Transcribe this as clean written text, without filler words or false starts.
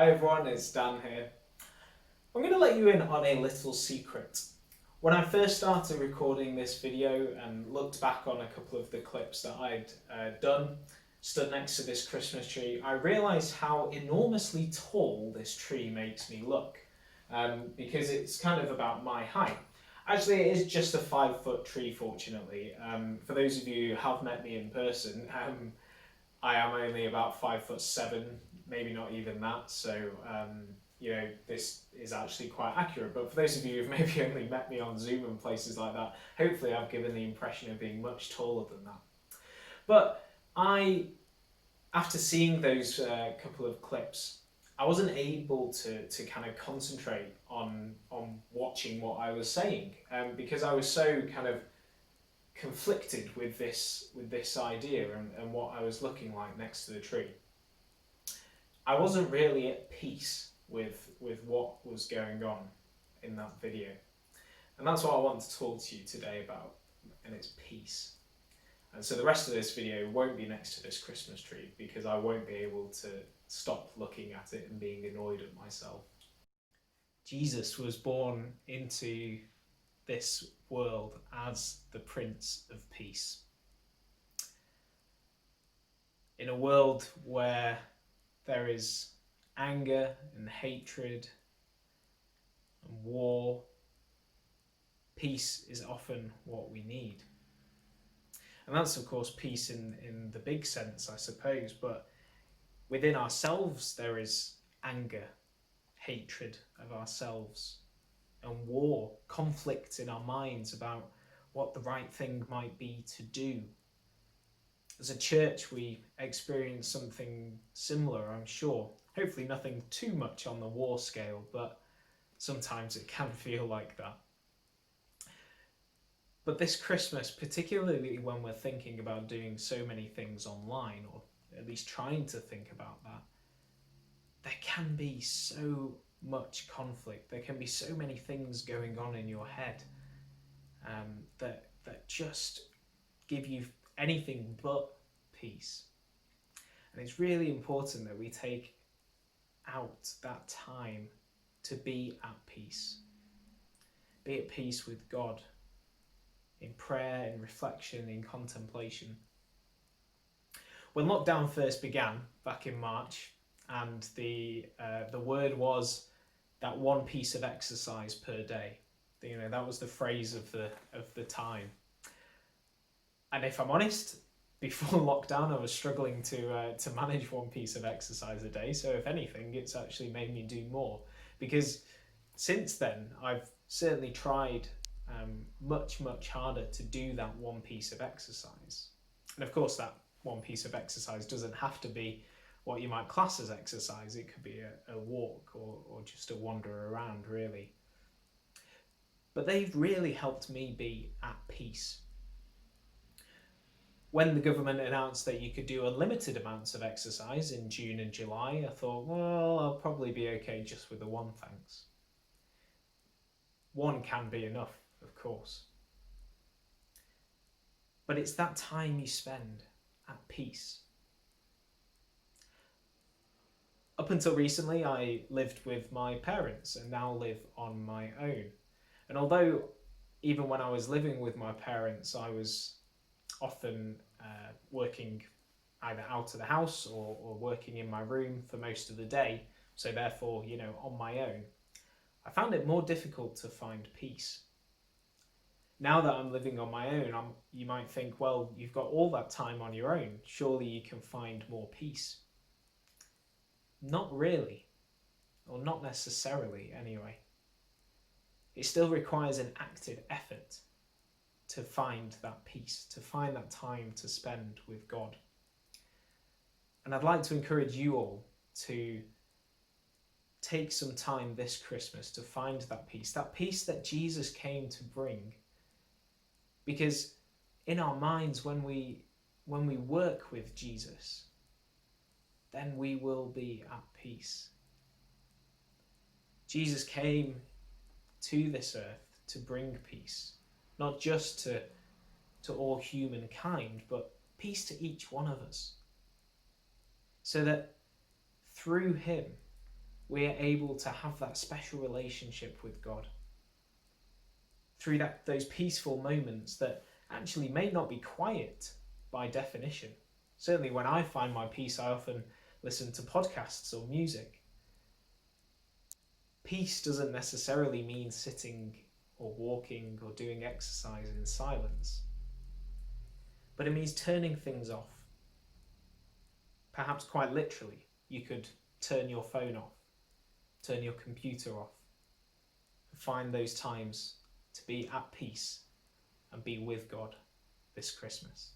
Hi everyone, it's Dan here. I'm going to let you in on a little secret. When I first started recording this video and looked back on a couple of the clips that I'd done, stood next to this Christmas tree, I realised how enormously tall this tree makes me look, because it's kind of about my height. Actually, it is just a 5-foot tree, fortunately. For those of you who have met me in person, I am only about 5'7", maybe not even that. So, this is actually quite accurate. But for those of you who've maybe only met me on Zoom and places like that, hopefully I've given the impression of being much taller than that. But after seeing those couple of clips, I wasn't able to kind of concentrate on watching what I was saying, because I was so kind of conflicted with this idea and what I was looking like next to the tree. I wasn't really at peace with what was going on in that video. And that's what I want to talk to you today about, and it's peace. And so the rest of this video won't be next to this Christmas tree because I won't be able to stop looking at it and being annoyed at myself. Jesus was born into this world as the Prince of Peace. In a world where there is anger and hatred and war, peace is often what we need. And that's of course peace in the big sense, I suppose, but within ourselves there is anger, hatred of ourselves, and war, conflict in our minds about what the right thing might be to do. As a church, we experience something similar, I'm sure. Hopefully nothing too much on the war scale, but sometimes it can feel like that. But this Christmas, particularly when we're thinking about doing so many things online, or at least trying to think about that, there can be so much conflict. There can be so many things going on in your head that just give you anything but peace. And it's really important that we take out that time to be at peace. Be at peace with God, in prayer, in reflection, in contemplation. When lockdown first began back in March, and the word was that one piece of exercise per day. That was the phrase of the time. And if I'm honest, before lockdown, I was struggling to manage one piece of exercise a day. So if anything, it's actually made me do more, because since then I've certainly tried much harder to do that one piece of exercise. And of course, that one piece of exercise doesn't have to be what you might class as exercise. It could be a walk or just a wander around, really. But they've really helped me be at peace. When the government announced that you could do unlimited amounts of exercise in June and July, I thought, well, I'll probably be okay just with the one, thanks. One can be enough, of course. But it's that time you spend at peace. Up until recently, I lived with my parents and now live on my own. And although even when I was living with my parents, I was often working either out of the house or working in my room for most of the day, so therefore, on my own, I found it more difficult to find peace. Now that I'm living on my own, you might think, well, you've got all that time on your own, surely you can find more peace. Not really, or not necessarily anyway. It still requires an active effort to find that peace, to find that time to spend with God. And I'd like to encourage you all to take some time this Christmas to find that peace that Jesus came to bring. Because in our minds, when we work with Jesus, then we will be at peace. Jesus came to this earth to bring peace, not just to all humankind, but peace to each one of us. So that through him, we're able to have that special relationship with God. Through those peaceful moments that actually may not be quiet by definition. Certainly when I find my peace, I often listen to podcasts or music. Peace doesn't necessarily mean sitting or walking or doing exercise in silence, but it means turning things off. Perhaps quite literally, you could turn your phone off, turn your computer off, and find those times to be at peace and be with God this Christmas.